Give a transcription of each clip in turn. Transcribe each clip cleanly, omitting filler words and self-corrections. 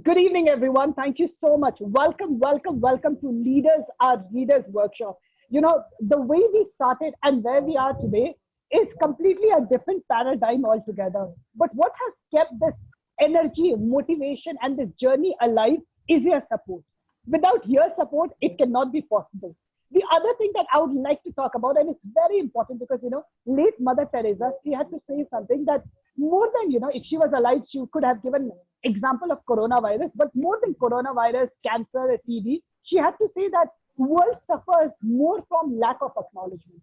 Good evening, everyone. Thank you so much. Welcome, welcome, welcome to Leaders Are Readers Workshop. You know, the way we started and where we are today is completely a different paradigm altogether. But what has kept this energy, motivation, and this journey alive is your support. Without your support, it cannot be possible. The other thing that I would like to talk about, and it's very important because, late Mother Teresa, she had to say something that more than, if she was alive, she could have given example of coronavirus, but more than coronavirus, cancer, TB, she had to say that world suffers more from lack of acknowledgement.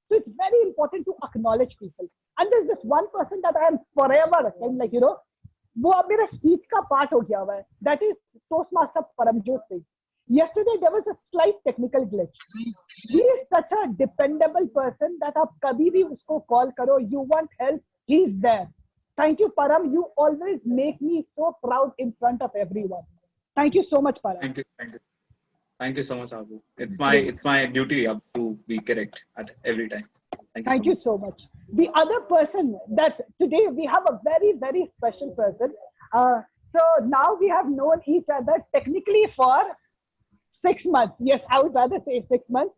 So it's very important to acknowledge people. And there's this one person that I am forever saying, वो अब मेरा speech का part हो गया हुआ है. That is Toastmaster Paramjot Singh. Yesterday there was a slight technical glitch. He is such a dependable person that आप कभी भी उसको call करो, you want help, he's there. Thank you, Param. You always make me so proud in front of everyone. Thank you so much, Param. Thank you so much, Abu. It's my duty to be correct at every time. Thank you so much. The other person that today we have a very, very special person. So now we have known each other technically for 6 months. Yes, I would rather say 6 months.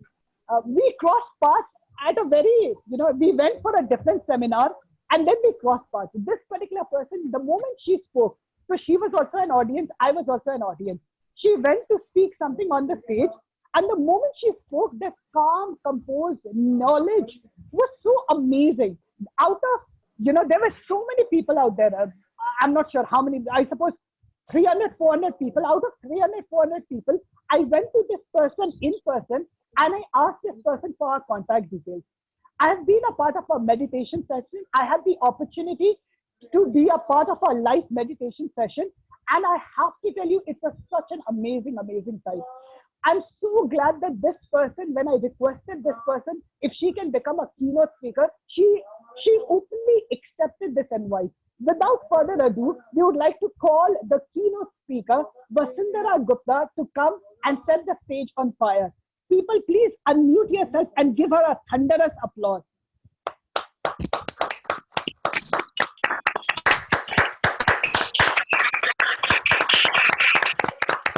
We crossed paths at a very, we went for a different seminar and then we crossed paths. This particular person, the moment she spoke, so she was also an audience, I was also an audience. She went to speak something on the stage, and the moment she spoke, that calm, composed knowledge was so amazing. Out of, there were so many people out there. I'm not sure how many, I suppose 300, 400 people. Out of 300, 400 people, I went to this person in person and I asked this person for our contact details. I have been a part of a meditation session. I had the opportunity to be a part of a live meditation session. And I have to tell you, it was such an amazing, amazing time. I'm so glad that this person, when I requested this person, if she can become a keynote speaker, she openly accepted this invite. Without further ado, we would like to call the keynote speaker, Vasundhara Gupta, to come and set the stage on fire. People, please unmute yourself and give her a thunderous applause.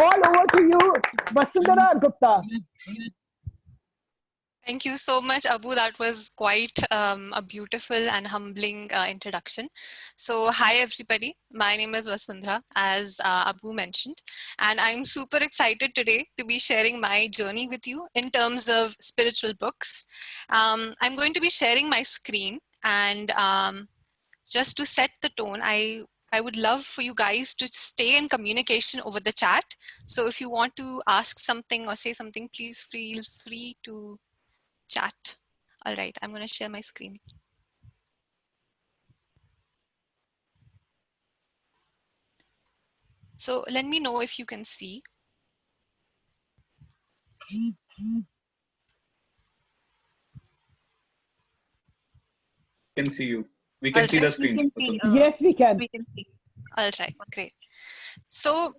All over to you, Vasundhara Gupta. Thank you so much, Abu. That was quite a beautiful and humbling introduction. So, hi everybody. My name is Vasundhara, as Abu mentioned, and I'm super excited today to be sharing my journey with you in terms of spiritual books. I'm going to be sharing my screen, and just to set the tone, I would love for you guys to stay in communication over the chat. So if you want to ask something or say something, please feel free to chat. All right, I'm going to share my screen. So let me know if you can see. Can see you. We can see the screen. Yes, we can. We can see. All right, great. So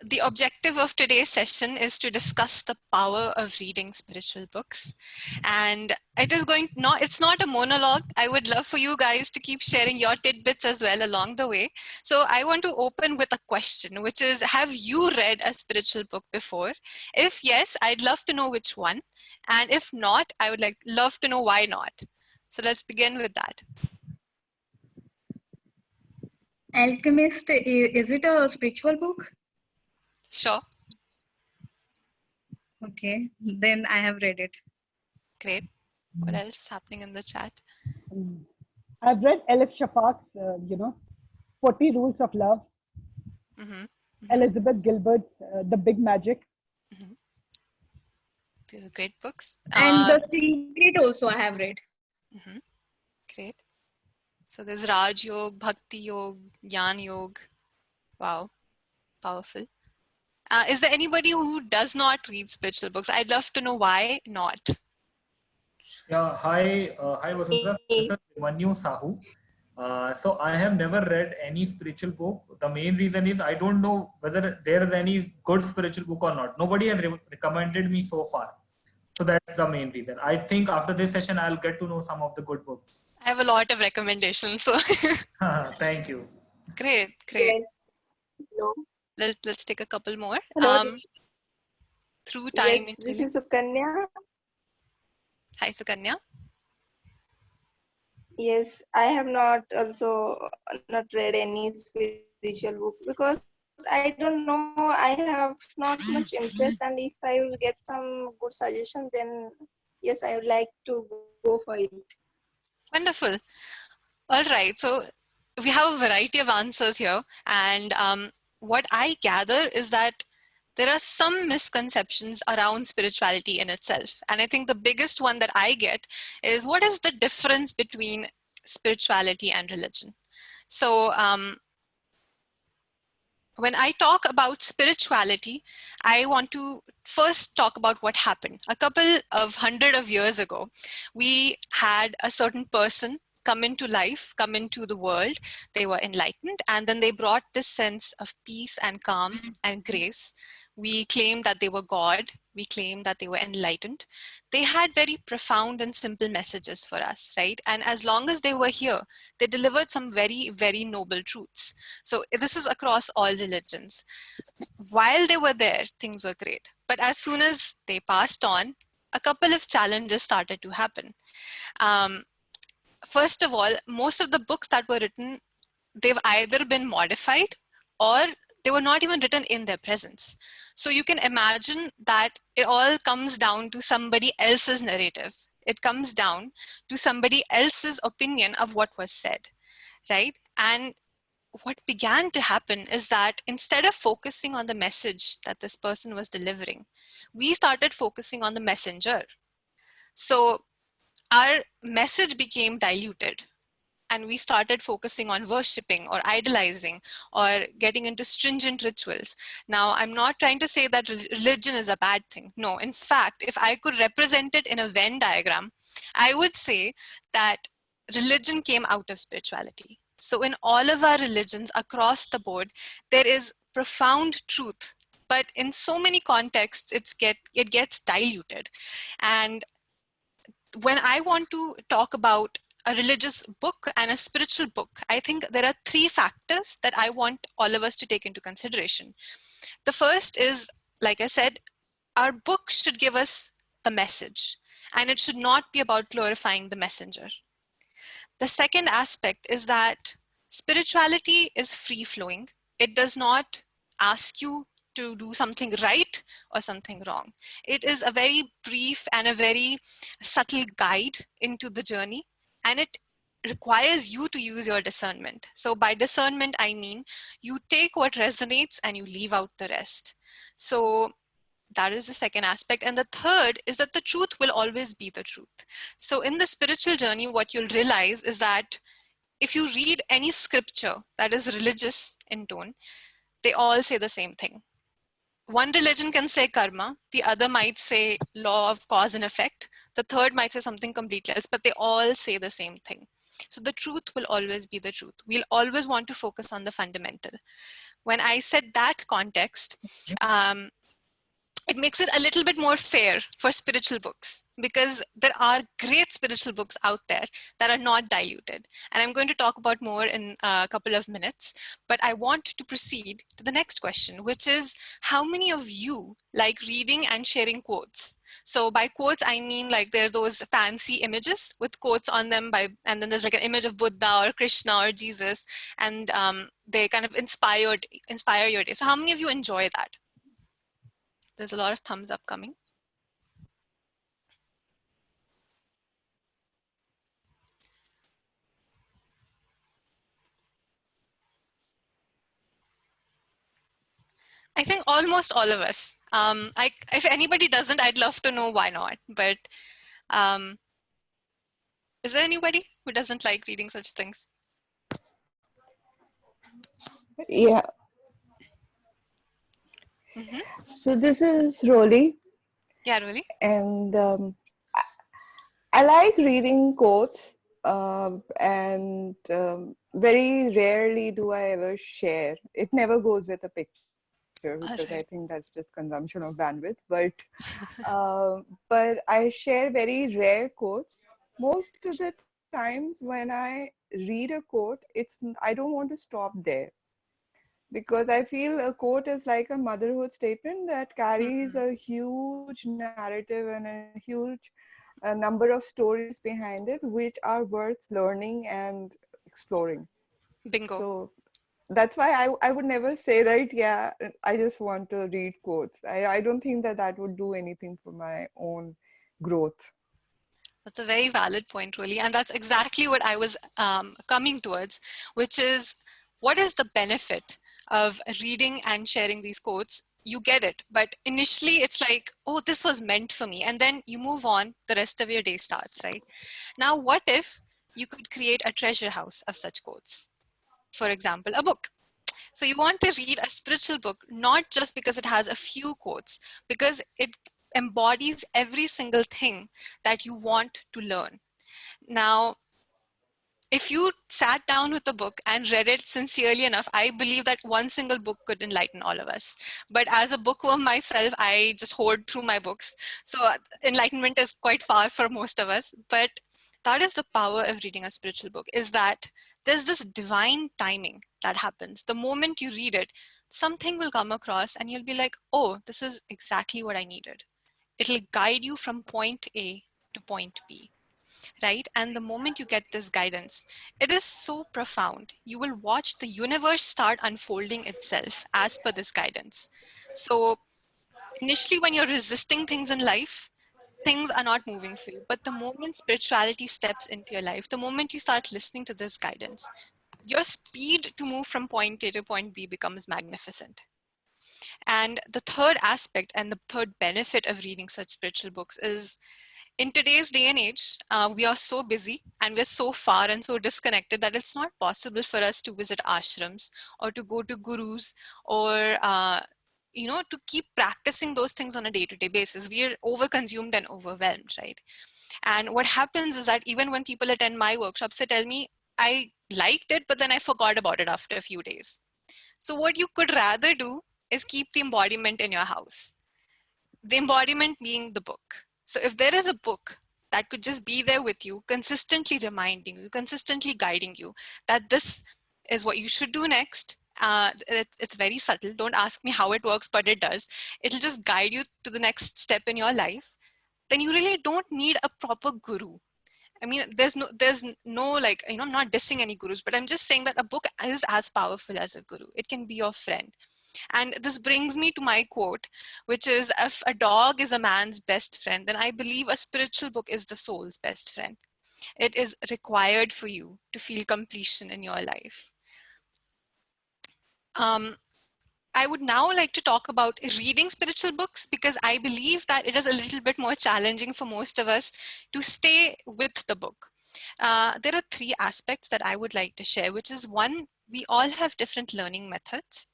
the objective of today's session is to discuss the power of reading spiritual books. And it's not a monologue. I would love for you guys to keep sharing your tidbits as well along the way. So I want to open with a question, which is, have you read a spiritual book before? If yes, I'd love to know which one. And if not, I would love to know why not. So let's begin with that. Alchemist, is it a spiritual book? Sure. Okay, then I have read it. Great. What else is happening in the chat? I've read Elif Shafak's, 40 Rules of Love. Elizabeth Gilbert's The Big Magic. These are great books. And The Secret also I have read. Great. So there's Raj Yoga, Bhakti Yoga, Jnana Yoga. Wow, powerful. Is there anybody who does not read spiritual books? I'd love to know why not. Yeah, hi Vasundhara. This is Manyu Sahu. So I have never read any spiritual book. The main reason is I don't know whether there is any good spiritual book or not. Nobody has recommended me so far. So that's the main reason. I think after this session, I'll get to know some of the good books. I have a lot of recommendations. So Thank you. Great. Yes. Hello. Let's take a couple more. Hello. Through Yes, time. this is Sukanya. Hi, Sukanya. Yes, I have not also not read any spiritual book because I don't know. I have not much interest, and if I will get some good suggestion, then yes, I would like to go for it. Wonderful. All right. So we have a variety of answers here. And what I gather is that there are some misconceptions around spirituality in itself. And I think the biggest one that I get is, what is the difference between spirituality and religion? So when I talk about spirituality, I want to first talk about what happened. A couple of hundred of years ago, we had a certain person come into life, come into the world. They were enlightened, and then they brought this sense of peace and calm and grace. We claimed that they were God. We claimed that they were enlightened. They had very profound and simple messages for us, right? And as long as they were here, they delivered some very, very noble truths. So this is across all religions. While they were there, things were great. But as soon as they passed on, a couple of challenges started to happen. First of all, most of the books that were written, they've either been modified or they were not even written in their presence. So you can imagine that it all comes down to somebody else's narrative. It comes down to somebody else's opinion of what was said, right? And what began to happen is that instead of focusing on the message that this person was delivering, we started focusing on the messenger. So our message became diluted, and we started focusing on worshiping or idolizing or getting into stringent rituals. Now, I'm not trying to say that religion is a bad thing. No, in fact, if I could represent it in a Venn diagram, I would say that religion came out of spirituality. So in all of our religions across the board, there is profound truth, but in so many contexts, it gets diluted. And when I want to talk about a religious book and a spiritual book, I think there are three factors that I want all of us to take into consideration. The first is, like I said, our book should give us the message, and it should not be about glorifying the messenger. The second aspect is that spirituality is free flowing. It does not ask you to do something right or something wrong. It is a very brief and a very subtle guide into the journey, and it requires you to use your discernment. So by discernment, I mean you take what resonates and you leave out the rest. So that is the second aspect. And the third is that the truth will always be the truth. So in the spiritual journey, what you'll realize is that if you read any scripture that is religious in tone, they all say the same thing. One religion can say karma, the other might say law of cause and effect, the third might say something completely else, but they all say the same thing. So the truth will always be the truth. We'll always want to focus on the fundamental. When I said that context, it makes it a little bit more fair for spiritual books, because there are great spiritual books out there that are not diluted. And I'm going to talk about more in a couple of minutes, but I want to proceed to the next question, which is, how many of you like reading and sharing quotes? So by quotes, I mean like there are those fancy images with quotes on them, and then there's like an image of Buddha or Krishna or Jesus, and they kind of inspire your day. So how many of you enjoy that? There's a lot of thumbs up coming. I think almost all of us. If anybody doesn't, I'd love to know why not. But is there anybody who doesn't like reading such things? Yeah. Mm-hmm. So this is Rolly, Yeah, really? and I like reading quotes, and very rarely do I ever share. It never goes with a picture because I think that's just consumption of bandwidth. But I share very rare quotes. Most of the times when I read a quote, I don't want to stop there, because I feel a quote is like a motherhood statement that carries a huge narrative and a huge number of stories behind it, which are worth learning and exploring. Bingo. So that's why I would never say that, yeah, I just want to read quotes. I don't think that that would do anything for my own growth. That's a very valid point, really. And that's exactly what I was coming towards, which is what is the benefit of reading and sharing these quotes? You get it. But initially, it's like, oh, this was meant for me. And then you move on, the rest of your day starts, right? Now, what if you could create a treasure house of such quotes? For example, a book. So you want to read a spiritual book, not just because it has a few quotes, because it embodies every single thing that you want to learn. Now, if you sat down with a book and read it sincerely enough, I believe that one single book could enlighten all of us. But as a bookworm myself, I just hoard through my books. So enlightenment is quite far for most of us. But that is the power of reading a spiritual book, is that there's this divine timing that happens. The moment you read it, something will come across and you'll be like, oh, this is exactly what I needed. It'll guide you from point A to point B. Right? And the moment you get this guidance, it is so profound. You will watch the universe start unfolding itself as per this guidance. So initially, when you're resisting things in life, things are not moving for you. But the moment spirituality steps into your life, the moment you start listening to this guidance, your speed to move from point A to point B becomes magnificent. And the third aspect and the third benefit of reading such spiritual books is, in today's day and age, we are so busy and we're so far and so disconnected that it's not possible for us to visit ashrams or to go to gurus or to keep practicing those things on a day-to-day basis. We are overconsumed and overwhelmed, right? And what happens is that even when people attend my workshops, they tell me, I liked it, but then I forgot about it after a few days. So what you could rather do is keep the embodiment in your house. The embodiment being the book. So if there is a book that could just be there with you, consistently reminding you, consistently guiding you that this is what you should do next. It's very subtle. Don't ask me how it works, but it does. It'll just guide you to the next step in your life. Then you really don't need a proper guru. I mean, there's no like, I'm not dissing any gurus, but I'm just saying that a book is as powerful as a guru. It can be your friend. And this brings me to my quote, which is, if a dog is a man's best friend, then I believe a spiritual book is the soul's best friend. It is required for you to feel completion in your life. I would now like to talk about reading spiritual books, because I believe that it is a little bit more challenging for most of us to stay with the book. There are three aspects that I would like to share, which is, one, we all have different learning methods.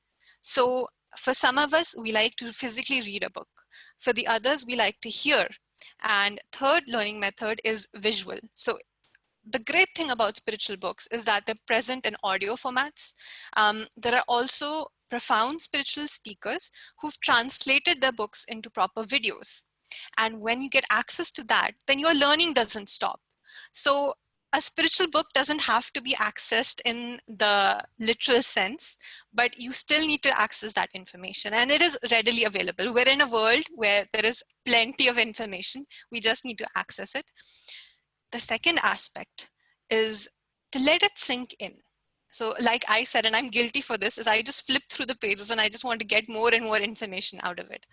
So for some of us, we like to physically read a book. For the others, we like to hear. And third learning method is visual. So the great thing about spiritual books is that they're present in audio formats. There are also profound spiritual speakers who've translated their books into proper videos. And when you get access to that, then your learning doesn't stop. So a spiritual book doesn't have to be accessed in the literal sense, but you still need to access that information, and it is readily available. We're in a world where there is plenty of information. We just need to access it. The second aspect is to let it sink in. So like I said, and I'm guilty for this, is I just flip through the pages and I just want to get more and more information out of it.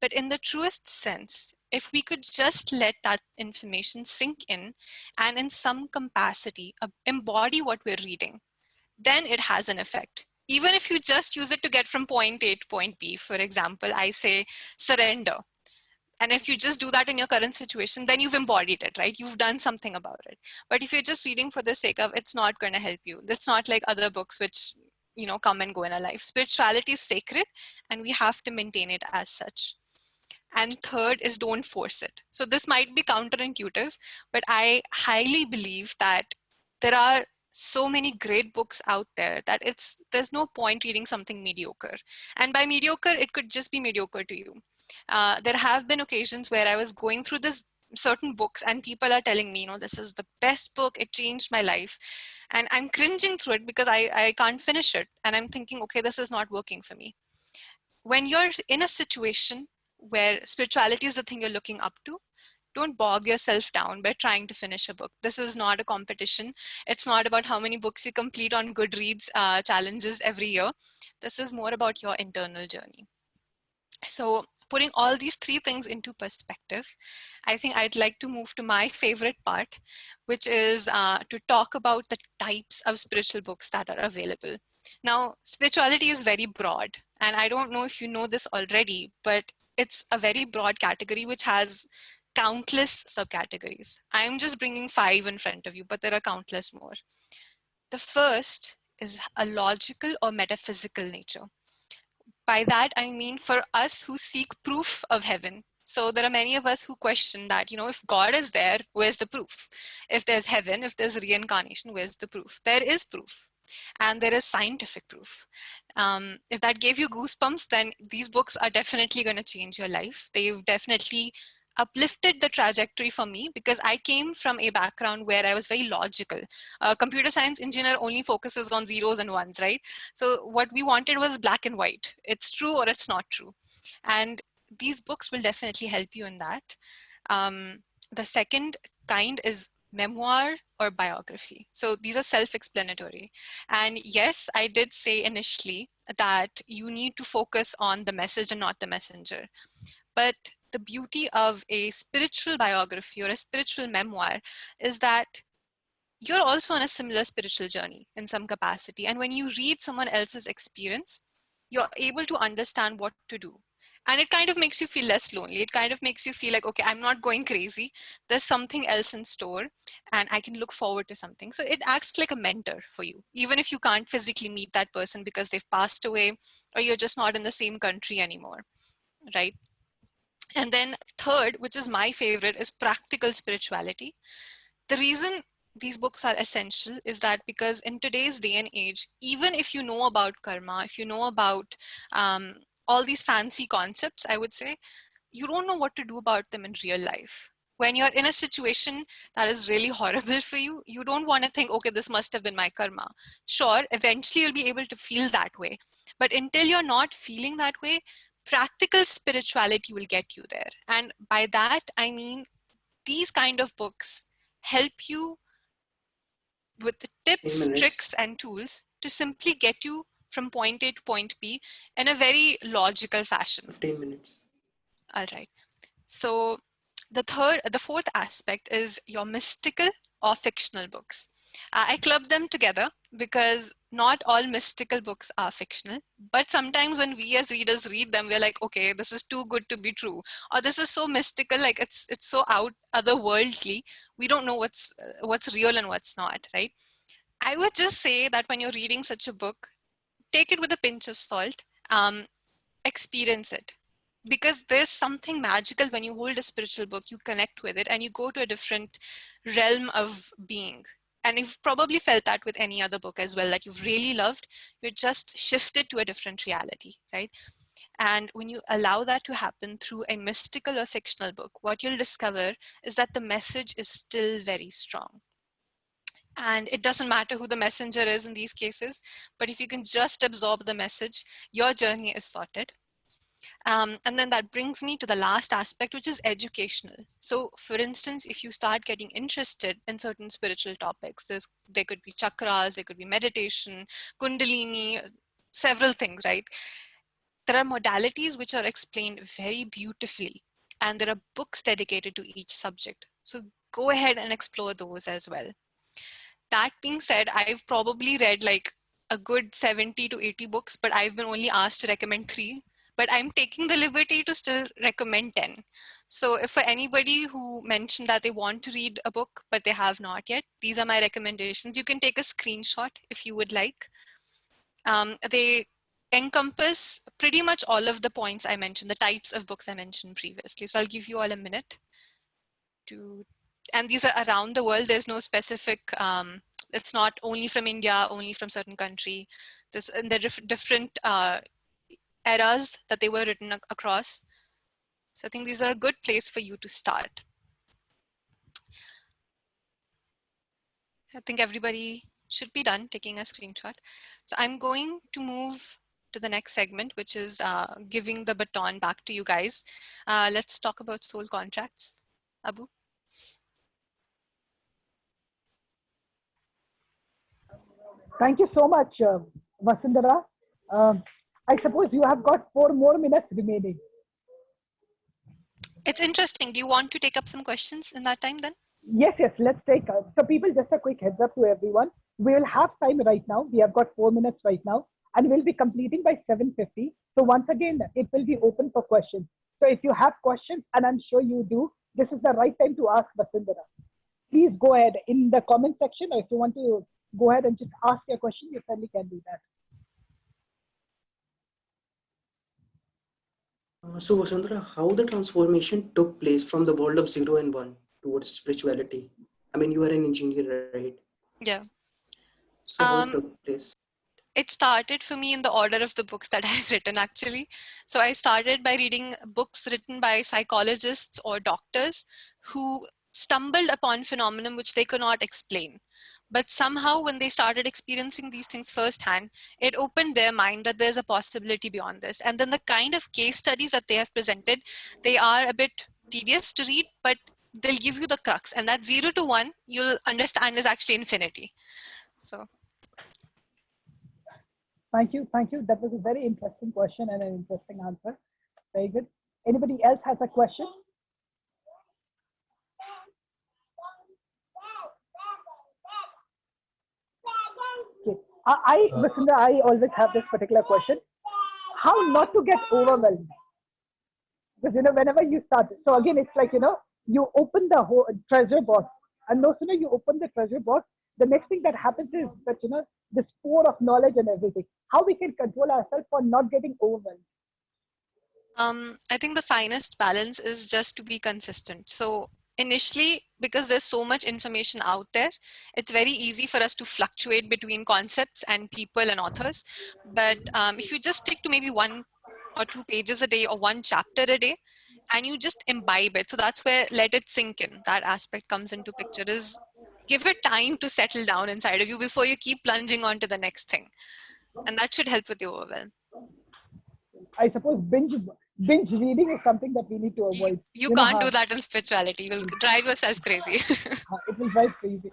But in the truest sense, if we could just let that information sink in and in some capacity embody what we're reading, then it has an effect. Even if you just use it to get from point A to point B, for example, I say surrender. And if you just do that in your current situation, then you've embodied it, right? You've done something about it. But if you're just reading for the sake of, it's not going to help you. It's not like other books which, come and go in our life. Spirituality is sacred and we have to maintain it as such. And third is, don't force it. So this might be counterintuitive, but I highly believe that there are so many great books out there that there's no point reading something mediocre. And by mediocre, it could just be mediocre to you. There have been occasions where I was going through this certain books and people are telling me, this is the best book, it changed my life. And I'm cringing through it because I can't finish it. And I'm thinking, okay, this is not working for me. When you're in a situation where spirituality is the thing you're looking up to, don't bog yourself down by trying to finish a book. This is not a competition. It's not about how many books you complete on Goodreads challenges every year. This is more about your internal journey. So putting all these three things into perspective, I think I'd like to move to my favorite part, which is to talk about the types of spiritual books that are available. Now, spirituality is very broad, and I don't know if you know this already, but it's a very broad category which has countless subcategories. I'm just bringing 5 in front of you, but there are countless more. The first is a logical or metaphysical nature. By that, I mean for us who seek proof of heaven. So there are many of us who question that, if God is there, where's the proof? If there's heaven, if there's reincarnation, where's the proof? There is proof. And there is scientific proof. If that gave you goosebumps, then these books are definitely going to change your life. They've definitely uplifted the trajectory for me because I came from a background where I was very logical. A computer science engineer only focuses on zeros and ones, right? So what we wanted was black and white. It's true or it's not true. And these books will definitely help you in that. The second kind is memoir or biography. So these are self-explanatory. And yes, I did say initially that you need to focus on the message and not the messenger. But the beauty of a spiritual biography or a spiritual memoir is that you're also on a similar spiritual journey in some capacity. And when you read someone else's experience, you're able to understand what to do. And it kind of makes you feel less lonely. It kind of makes you feel like, okay, I'm not going crazy. There's something else in store and I can look forward to something. So it acts like a mentor for you, even if you can't physically meet that person because they've passed away or you're just not in the same country anymore, right? And then third, which is my favorite, is practical spirituality. The reason these books are essential is that because in today's day and age, even if you know about karma, if you know about all these fancy concepts, I would say, you don't know what to do about them in real life. When you're in a situation that is really horrible for you, you don't want to think, okay, this must have been my karma. Sure, eventually you'll be able to feel that way. But until you're not feeling that way, practical spirituality will get you there. And by that, I mean, these kind of books help you with the tips, tricks, and tools to simply get you from point A to point B in a very logical fashion. 15 minutes. All right. So the fourth aspect is your mystical or fictional books. I club them together because not all mystical books are fictional, but sometimes when we as readers read them, we're like, okay, this is too good to be true, or this is so mystical, like it's so otherworldly. We don't know what's real and what's not, right? I would just say that when you're reading such a book, take it with a pinch of salt, experience it. Because there's something magical when you hold a spiritual book, you connect with it and you go to a different realm of being. And you've probably felt that with any other book as well, that you've really loved, you're just shifted to a different reality, right? And when you allow that to happen through a mystical or fictional book, what you'll discover is that the message is still very strong. And it doesn't matter who the messenger is in these cases, but if you can just absorb the message, your journey is sorted. And then that brings me to the last aspect, which is educational. So for instance, if you start getting interested in certain spiritual topics, there could be chakras, there could be meditation, kundalini, several things, right? There are modalities which are explained very beautifully, and there are books dedicated to each subject. So go ahead and explore those as well. That being said, I've probably read like a good 70 to 80 books, but I've been only asked to recommend 3. But I'm taking the liberty to still recommend 10. So if for anybody who mentioned that they want to read a book, but they have not yet, these are my recommendations. You can take a screenshot if you would like. They encompass pretty much all of the points I mentioned, the types of books I mentioned previously. So I'll give you all a minute to, and these are around the world. There's no specific, it's not only from India, only from certain country. They're different eras that they were written across. So I think these are a good place for you to start. I think everybody should be done taking a screenshot. So I'm going to move to the next segment, which is giving the baton back to you guys. Let's talk about soul contracts. Abu? Thank you so much, Vasundhara. I suppose you have got 4 more minutes remaining. It's interesting. Do you want to take up some questions in that time then? Yes, let's take. So people, just a quick heads up to everyone. We will have time right now. We have got 4 minutes right now, and we'll be completing by 7:50. So once again, it will be open for questions. So if you have questions, and I'm sure you do, this is the right time to ask Vasundhara. Please go ahead in the comment section, or if you want to go ahead and just ask your question, you certainly can do that. So Vasundhara, how the transformation took place from the world of 0 and 1 towards spirituality? I mean, you are an engineer, right? Yeah. So how it took place? It started for me in the order of the books that I've written, actually. So I started by reading books written by psychologists or doctors who stumbled upon phenomenon which they could not explain. But somehow when they started experiencing these things firsthand, it opened their mind that there's a possibility beyond this. And then the kind of case studies that they have presented, they are a bit tedious to read, but they'll give you the crux. And that 0 to 1, you'll understand is actually infinity. So. Thank you. That was a very interesting question and an interesting answer. Very good. Anybody else has a question? Okay. Vasundhara, I always have this particular question. How not to get overwhelmed? Because, whenever you start, so again, it's like, you open the whole treasure box, and no sooner you open the treasure box, the next thing that happens is that, this pour of knowledge and everything. How we can control ourselves for not getting overwhelmed? I think the finest balance is just to be consistent. So initially, because there's so much information out there, it's very easy for us to fluctuate between concepts and people and authors. But if you just stick to maybe 1 or 2 pages a day or 1 chapter a day, and you just imbibe it. So that's where let it sink in. That aspect comes into picture, is give it time to settle down inside of you before you keep plunging on to the next thing. And that should help with the overwhelm. I suppose binge reading is something that we need to avoid. You can't do that in spirituality. You'll drive yourself crazy. It will drive crazy.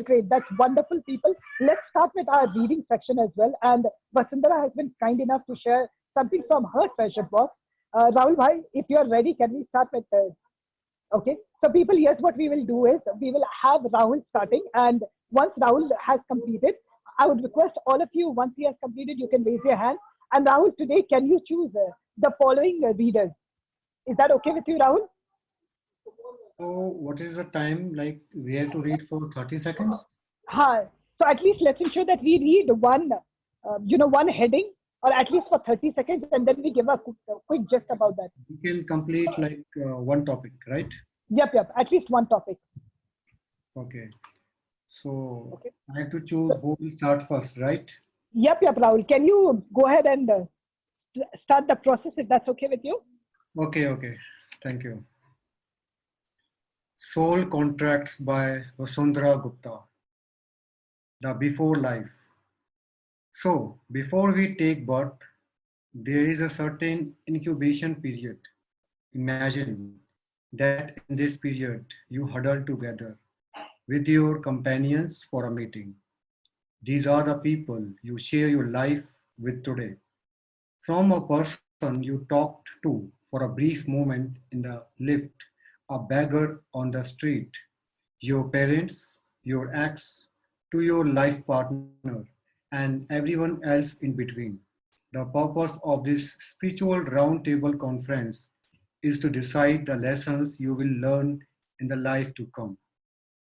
Great. That's wonderful, people. Let's start with our reading section as well. And Vasundhara has been kind enough to share something from her treasure box. Rahul bhai, if you're ready, can we start with okay. So people, here's what we will do is we will have Rahul starting, and once Rahul has completed, I would request all of you, once he has completed, you can raise your hand. And Rahul, today, can you choose the following readers? Is that okay with you, Rahul? So what is the time, like we have to read for 30 seconds? So at least let's ensure that we read one, one heading, or at least for 30 seconds, and then we give a quick gist about that. We can complete like one topic, right? Yep, at least one topic. Okay. So I have to choose who will start first, right? Yep, Rahul. Can you go ahead and start the process if that's okay with you? Okay. Thank you. Soul Contracts by Vasundhara Gupta. The Before Life. So, before we take birth, there is a certain incubation period. Imagine that in this period, you huddle together with your companions for a meeting. These are the people you share your life with today. From a person you talked to for a brief moment in the lift, a beggar on the street, your parents, your ex, to your life partner, and everyone else in between. The purpose of this spiritual roundtable conference is to decide the lessons you will learn in the life to come.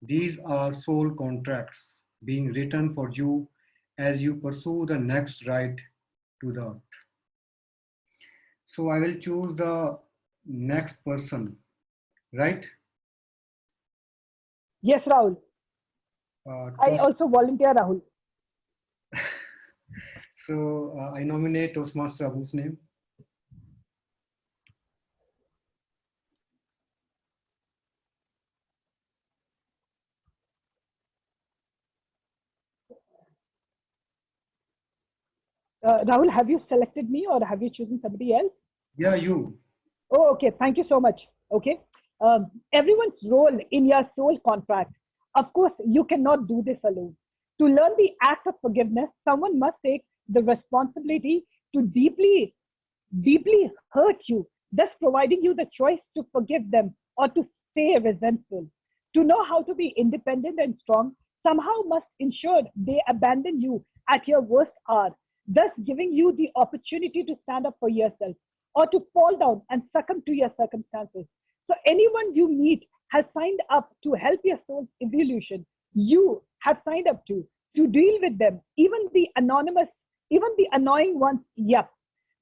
These are soul contracts being written for you as you pursue the next ride to the earth. So I will choose the next person, right? Yes, Rahul. I also volunteer, Rahul. So I nominate Toastmaster Abu's name. Rahul, have you selected me or have you chosen somebody else? Yeah, you. Oh, okay. Thank you so much. Okay. Everyone's role in your soul contract. Of course, you cannot do this alone. To learn the act of forgiveness, someone must take the responsibility to deeply, deeply hurt you, thus providing you the choice to forgive them or to stay resentful. To know how to be independent and strong, somehow must ensure they abandon you at your worst hour, thus giving you the opportunity to stand up for yourself or to fall down and succumb to your circumstances. So anyone you meet has signed up to help your soul's evolution. You have signed up to deal with them, even the anonymous, even the annoying ones. Yep.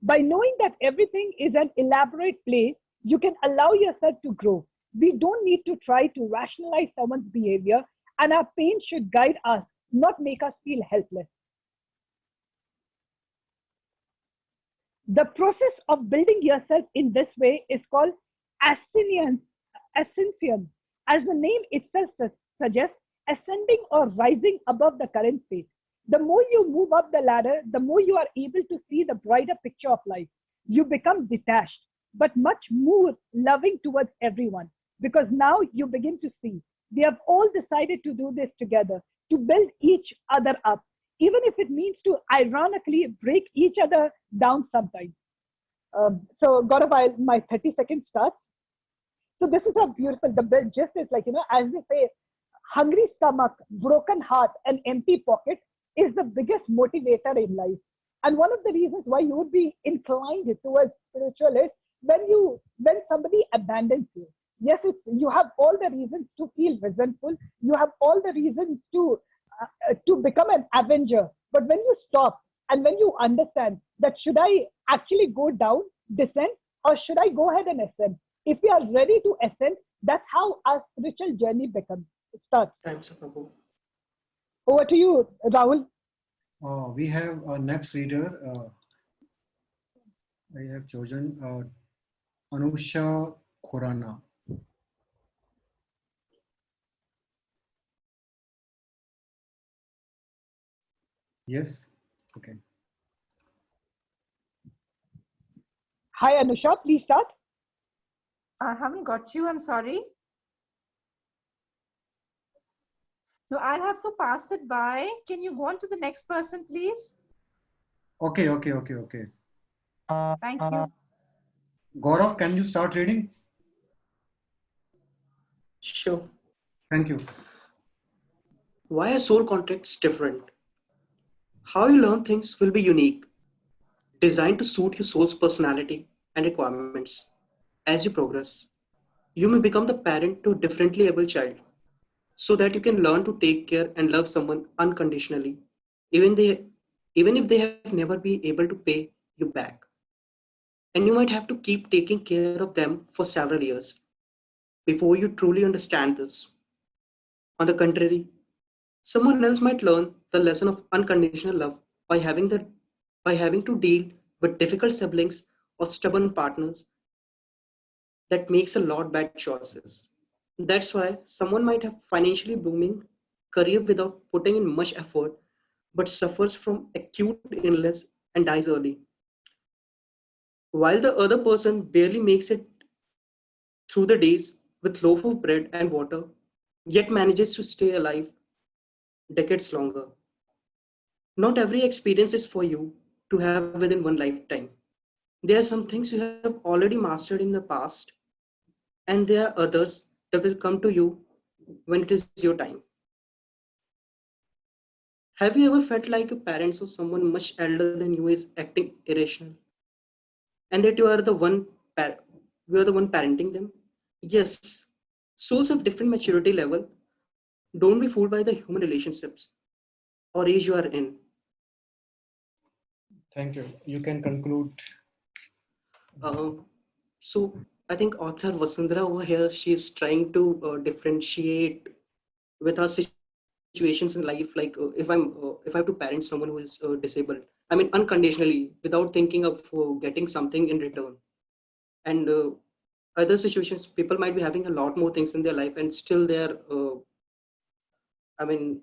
By knowing that everything is an elaborate play, you can allow yourself to grow. We don't need to try to rationalize someone's behavior, and our pain should guide us, not make us feel helpless. The process of building yourself in this way is called ascension. Ascension, as the name itself suggests, ascending or rising above the current state. The more you move up the ladder, the more you are able to see the brighter picture of life. You become detached, but much more loving towards everyone, because now you begin to see we have all decided to do this together, to build each other up, even if it means to ironically break each other down sometimes. So Gaurav, my 30 seconds starts. So this is how beautiful the build gist is, like, as they say, hungry stomach, broken heart, and empty pocket is the biggest motivator in life. And one of the reasons why you would be inclined towards spiritual is when somebody abandons you. Yes, you have all the reasons to feel resentful. You have all the reasons to become an avenger. But when you stop and when you understand that should I actually go down, descend, or should I go ahead and ascend? If we are ready to ascend, that's how our spiritual journey starts. Time's up, Prabhu. Over to you, Rahul. We have our next reader. I have chosen Anusha Khurana. Yes? Okay. Hi, Anusha. Please start. I haven't got you. I'm sorry. No, I'll have to pass it by. Can you go on to the next person, please? Okay. Thank you. Gaurav, can you start reading? Sure. Thank you. Why are soul contracts different? How you learn things will be unique, designed to suit your soul's personality and requirements. As you progress, you may become the parent to a differently able child, so that you can learn to take care and love someone unconditionally, even if they have never been able to pay you back. And you might have to keep taking care of them for several years before you truly understand this. On the contrary, someone else might learn the lesson of unconditional love by having to deal with difficult siblings or stubborn partners that makes a lot bad choices. That's why someone might have financially booming career without putting in much effort, but suffers from acute illness and dies early, while the other person barely makes it through the days with loaf of bread and water, yet manages to stay alive decades longer. Not every experience is for you to have within one lifetime. There are some things you have already mastered in the past, and there are others that will come to you when it is your time. Have you ever felt like your parents or someone much elder than you is acting irrational, and that you are the one parenting them? Yes, souls of different maturity level. Don't be fooled by the human relationships or age you are in. Thank you. You can conclude. So I think author Vasundhara over here, she's trying to differentiate with her situations in life. Like if I have to parent someone who is disabled, I mean unconditionally, without thinking of getting something in return. And other situations, people might be having a lot more things in their life, and still they're, I mean,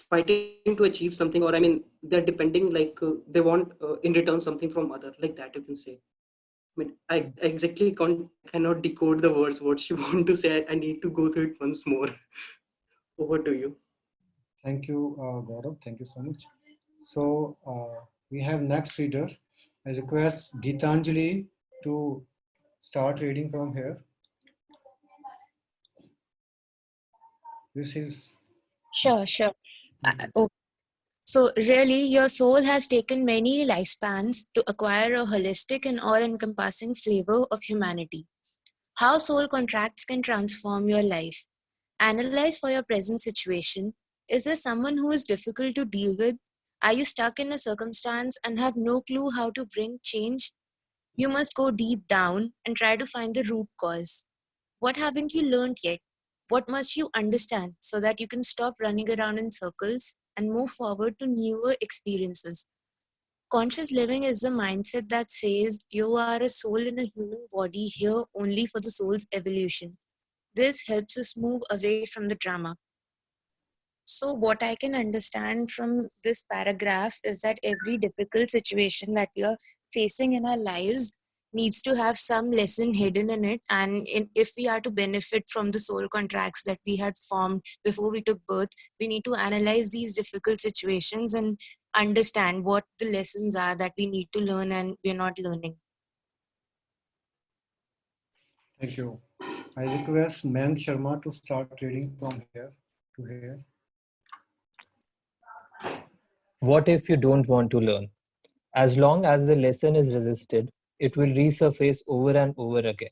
fighting to achieve something, or I mean, they're depending, like they want in return something from other, like that you can say. I mean, I exactly cannot decode the words what she want to say. I need to go through it once more. Over to you. Thank you, Gaurav. Thank you so much. So we have next reader. I request Geetanjali to start reading from here. This is Sure, sure. Okay. So, really, your soul has taken many lifespans to acquire a holistic and all encompassing flavor of humanity. How soul contracts can transform your life. Analyze for your present situation. Is there someone who is difficult to deal with? Are you stuck in a circumstance and have no clue how to bring change? You must go deep down and try to find the root cause. What haven't you learned yet? What must you understand so that you can stop running around in circles and move forward to newer experiences? Conscious living is the mindset that says you are a soul in a human body here only for the soul's evolution. This helps us move away from the drama. So, what I can understand from this paragraph is that every difficult situation that we are facing in our lives needs to have some lesson hidden in it. And if we are to benefit from the soul contracts that we had formed before we took birth, we need to analyze these difficult situations and understand what the lessons are that we need to learn and we're not learning. Thank you. I request Mayank Sharma to start reading from here to here. What if you don't want to learn? As long as the lesson is resisted, it will resurface over and over again,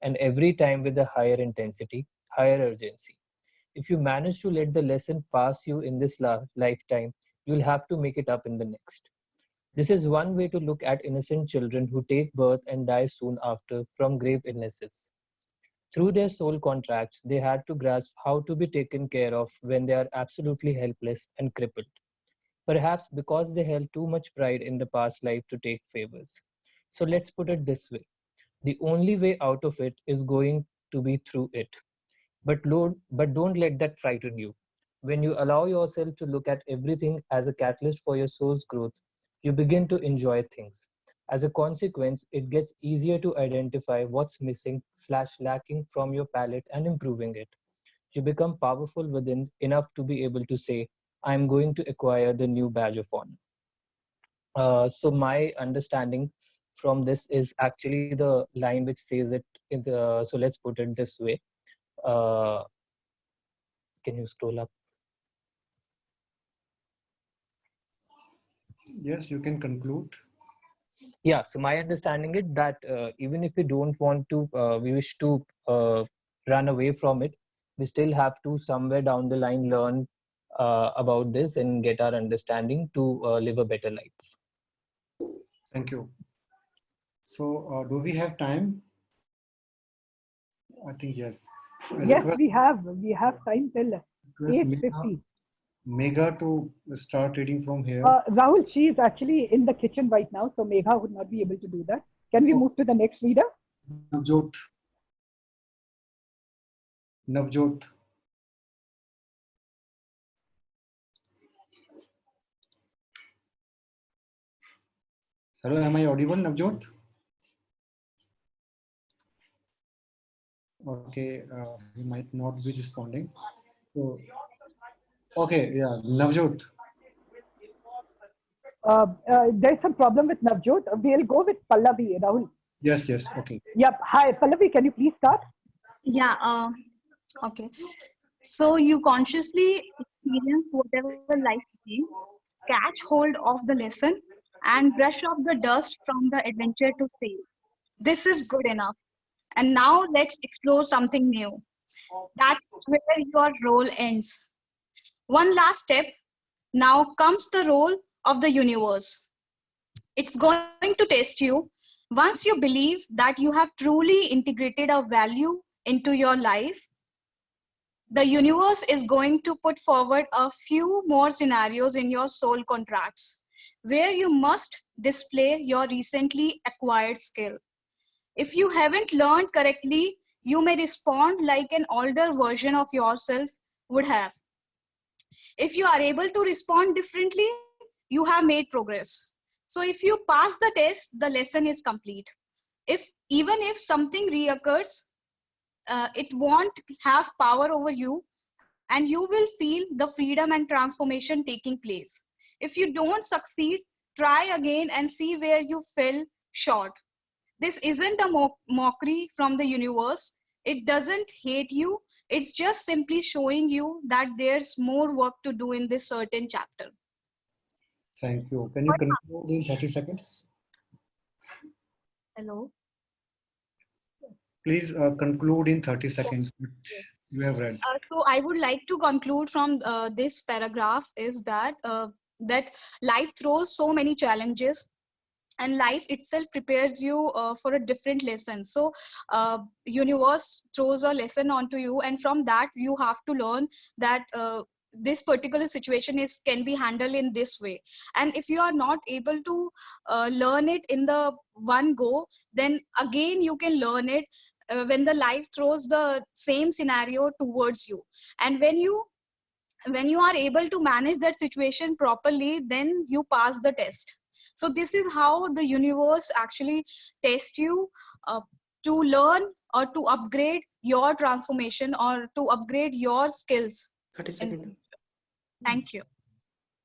and every time with a higher intensity, higher urgency. If you manage to let the lesson pass you in this lifetime, you'll have to make it up in the next. This is one way to look at innocent children who take birth and die soon after from grave illnesses. Through their soul contracts, they had to grasp how to be taken care of when they are absolutely helpless and crippled. Perhaps because they held too much pride in the past life to take favors. So let's put it this way. The only way out of it is going to be through it. But don't let that frighten you. When you allow yourself to look at everything as a catalyst for your soul's growth, you begin to enjoy things. As a consequence, it gets easier to identify what's missing/lacking from your palette and improving it. You become powerful within enough to be able to say, I'm going to acquire the new badge of honor. So my understanding from this is actually the line which says it in the, so let's put it this way. Can you scroll up? Yes, you can conclude. Yeah, so my understanding is that even if we don't want to, we wish to run away from it, we still have to somewhere down the line learn about this and get our understanding to live a better life. Thank you. So do we have time? I think yes. Yes, we have time till 8:50. Megha to start reading from here. Rahul, she is actually in the kitchen right now, so Megha would not be able to do that. Can we move to the next reader? Navjot. Navjot. Hello, am I audible, Navjot? Okay, he might not be responding. So, okay, yeah, Navjot. There's some problem with Navjot. We'll go with Pallavi, Rahul. Yes, yes, okay. Yep. Hi, Pallavi, can you please start? Yeah, okay. So you consciously experience whatever life brings, catch hold of the lesson, and brush off the dust from the adventure to sail. This is good enough. And now let's explore something new. That's where your role ends. One last step. Now comes the role of the universe. It's going to test you. Once you believe that you have truly integrated a value into your life, the universe is going to put forward a few more scenarios in your soul contracts where you must display your recently acquired skill. If you haven't learned correctly, you may respond like an older version of yourself would have. If you are able to respond differently, you have made progress. So if you pass the test, the lesson is complete. Even if something reoccurs, it won't have power over you, and you will feel the freedom and transformation taking place. If you don't succeed, try again and see where you fell short. This isn't a mockery from the universe. It doesn't hate you. It's just simply showing you that there's more work to do in this certain chapter. Thank you. Can you conclude in 30 seconds? Hello. Please conclude in 30 seconds what you have read. So I would like to conclude from this paragraph is that that life throws so many challenges, and life itself prepares you for a different lesson. So universe throws a lesson onto you, and from that you have to learn that this particular situation can be handled in this way. And if you are not able to learn it in the one go, then again you can learn it when the life throws the same scenario towards you. And when you are able to manage that situation properly, then you pass the test. So this is how the universe actually tests you to learn or to upgrade your transformation or to upgrade your skills. 30 seconds. Thank you.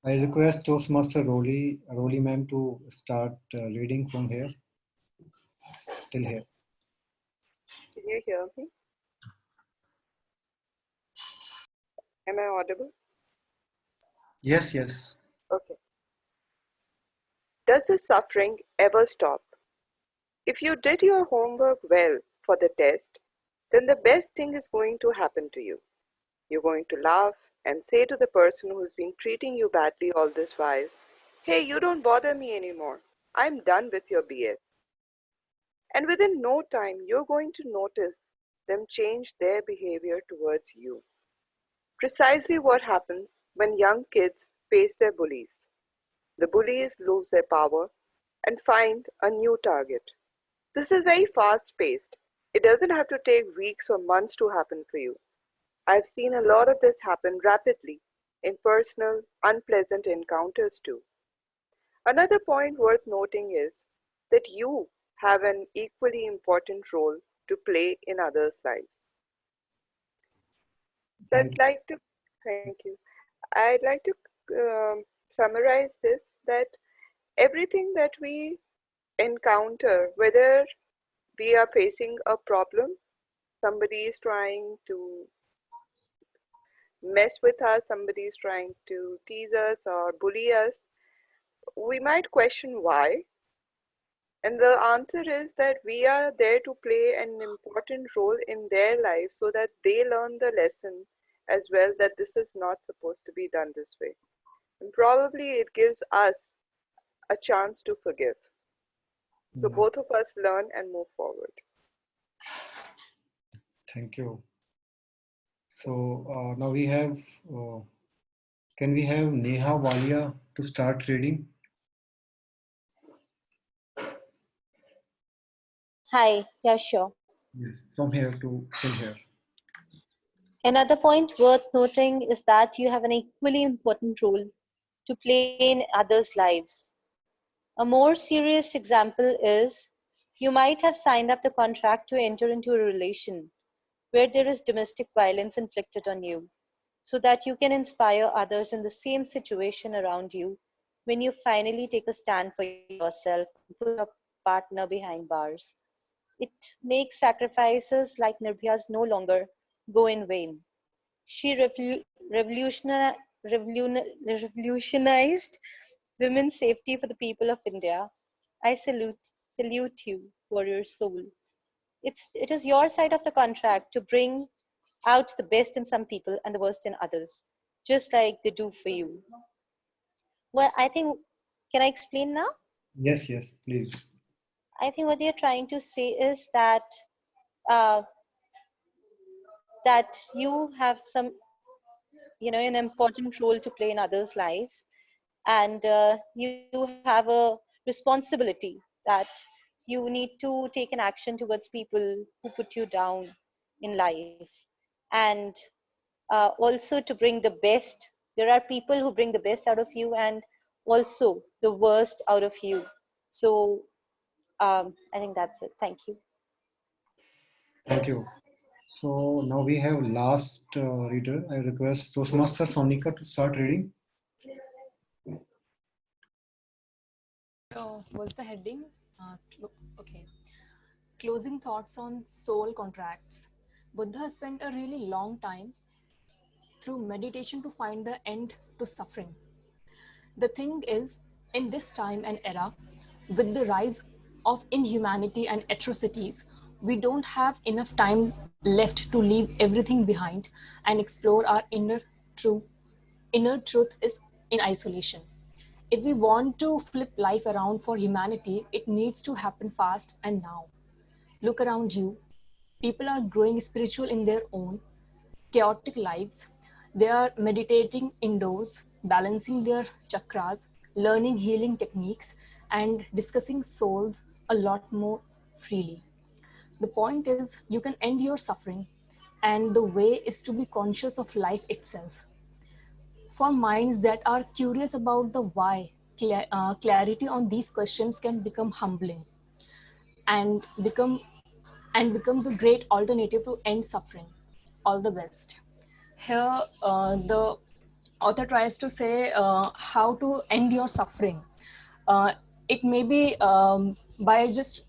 I request Toastmaster Roli ma'am to start reading from here till here. Can you hear me? Am I audible? Yes, yes. Okay. Does the suffering ever stop? If you did your homework well for the test, then the best thing is going to happen to you. You're going to laugh and say to the person who's been treating you badly all this while, "Hey, you don't bother me anymore. I'm done with your BS." And within no time, you're going to notice them change their behavior towards you. Precisely what happens when young kids face their bullies. The bullies lose their power and find a new target. This is very fast-paced. It doesn't have to take weeks or months to happen for you. I've seen a lot of this happen rapidly in personal, unpleasant encounters too. Another point worth noting is that you have an equally important role to play in others' lives. So I'd like to, thank you. I'd like to summarize this, that everything that we encounter, whether we are facing a problem, somebody is trying to mess with us, somebody is trying to tease us or bully us, we might question why. And the answer is that we are there to play an important role in their lives so that they learn the lesson as well, that this is not supposed to be done this way. And probably it gives us a chance to forgive. So both of us learn and move forward. Thank you. So now we have, can we have Neha Walia to start reading? Hi, yeah, sure. Yes, from here to till here. Another point worth noting is that you have an equally important role to play in others' lives. A more serious example is you might have signed up the contract to enter into a relation where there is domestic violence inflicted on you, so that you can inspire others in the same situation around you when you finally take a stand for yourself and put your partner behind bars. It makes sacrifices like Nirbhaya's no longer go in vain. She revolutionized women's safety for the people of India. I salute you, warrior soul. It is your side of the contract to bring out the best in some people and the worst in others, just like they do for you. Well, I think, can I explain now? Yes, yes, please. I think what they're trying to say is that that you have some, an important role to play in others' lives, and you have a responsibility that you need to take an action towards people who put you down in life, and also to bring the best There are people who bring the best out of you and also the worst out of you. So I think that's it. Thank you. Thank you. So now we have last reader. I request Toastmaster Sonika to start reading. So, what's the heading? Okay. Closing thoughts on soul contracts. Buddha spent a really long time through meditation to find the end to suffering. The thing is, in this time and era, with the rise of inhumanity and atrocities, we don't have enough time left to leave everything behind and explore our inner truth. Inner truth is in isolation. If we want to flip life around for humanity, it needs to happen fast and now. Look around you. People are growing spiritual in their own chaotic lives. They are meditating indoors, balancing their chakras, learning healing techniques, and discussing souls a lot more freely. The point is, you can end your suffering, and the way is to be conscious of life itself. For minds that are curious about the why, clarity on these questions can become humbling and becomes a great alternative to end suffering. All the best. Here, the author tries to say how to end your suffering. It may be by just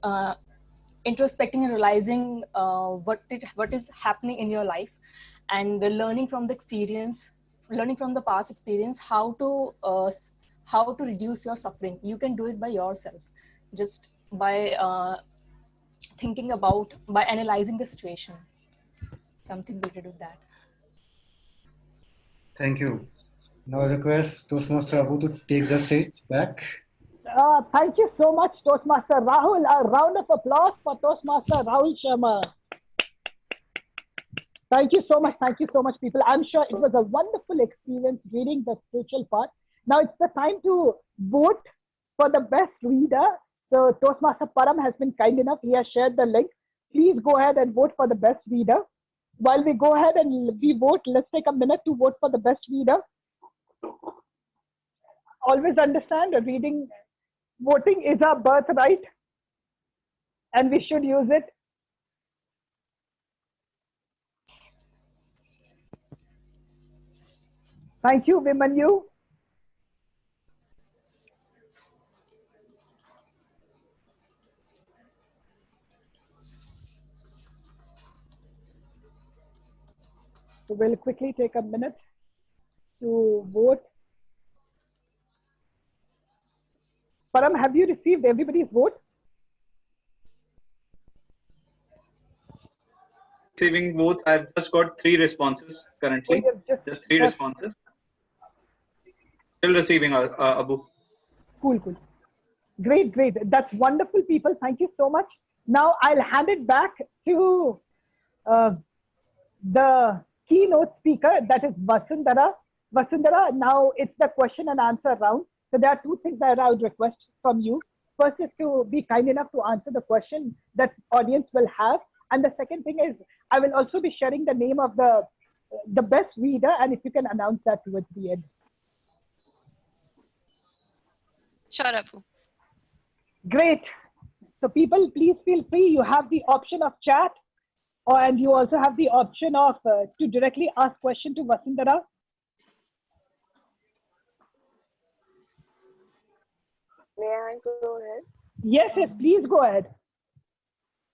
introspecting and realizing what is happening in your life, and learning from the experience, learning from the past experience how to reduce your suffering. You can do it by yourself, just by thinking about, by analyzing the situation. Something related with that. Thank you. Now I request Toastmaster Abu to take the stage back. Thank you so much, Toastmaster Rahul. A round of applause for Toastmaster Rahul Sharma. Thank you so much. Thank you so much, people. I'm sure it was a wonderful experience reading the spiritual part. Now it's the time to vote for the best reader. So Toastmaster Param has been kind enough. He has shared the link. Please go ahead and vote for the best reader. While we go ahead and we vote, let's take a minute to vote for the best reader. Always understand that voting is our birthright, and we should use it. Thank you, Vimanyu. So we'll quickly take a minute to vote. Param, have you received everybody's vote? Receiving vote. I've just got 3 responses currently. Just 3 responses. Still receiving, Abu. Cool. Great. That's wonderful, people. Thank you so much. Now I'll hand it back to the keynote speaker, that is Vasundhara. Vasundhara, now it's the question and answer round. So there are 2 things that I would request from you. First is to be kind enough to answer the question that audience will have. And the second thing is, I will also be sharing the name of the best reader, and if you can announce that towards the end. Sure, Abu. Great. So people, please feel free. You have the option of chat, and you also have the option of to directly ask question to Vasundhara. May I go ahead? Yes, please go ahead.